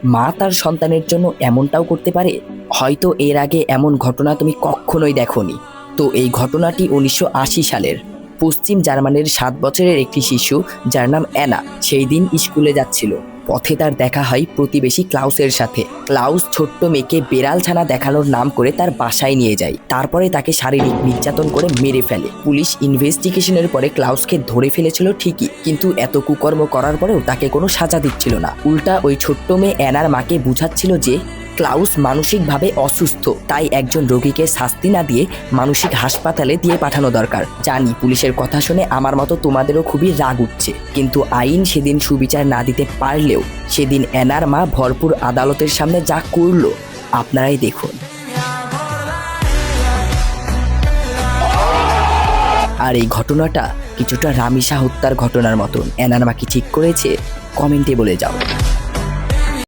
মা তার সন্তানের জন্য এমনটাও করতে পারে। হয়তো এর আগে এমন ঘটনা তুমি কখনোই দেখোনি। তো এই ঘটনাটি 1980 সালের। পশ্চিম জার্মানির 7 বছরের একটি শিশু, যার নাম অ্যানা, সেই দিন স্কুলে যাচ্ছিল। পথে তার দেখা হয় প্রতিবেশী ক্লাউসের সাথে। ক্লাউস ছোট্ট মেয়েকে বেড়াল ছানা দেখানোর নাম করে তার বাসায় নিয়ে যায়। তারপরে তাকে শারীরিক নির্যাতন করে মেরে ফেলে। পুলিশ ইনভেস্টিগেশনের পরে ক্লাউসকে ধরে ফেলেছিল ঠিকই, কিন্তু এত কুকর্ম করার পরেও তাকে কোনো সাজা দিচ্ছিল না। উল্টা ওই ছোট্ট মেয়ে অ্যানার মাকে বুঝাচ্ছিল যে ক্লাউস মানসিকভাবে অসুস্থ, তাই একজন রোগীকে শাস্তি না দিয়ে মানসিক হাসপাতালে দিয়ে পাঠানো দরকার। জানি পুলিশের কথা শুনে আমার মতো তোমাদেরও খুবই রাগ উঠছে, কিন্তু আইন সেদিন সুবিচার না দিতে পারলেও সেদিন অ্যানার মা ভরপুর আদালতের সামনে যা করলো আপনারাই দেখুন। আর এই ঘটনাটা কিছুটা রামিসা হত্যার ঘটনার মতন। অ্যানার মা কি ঠিক করেছে? কমেন্টে বলে যাও।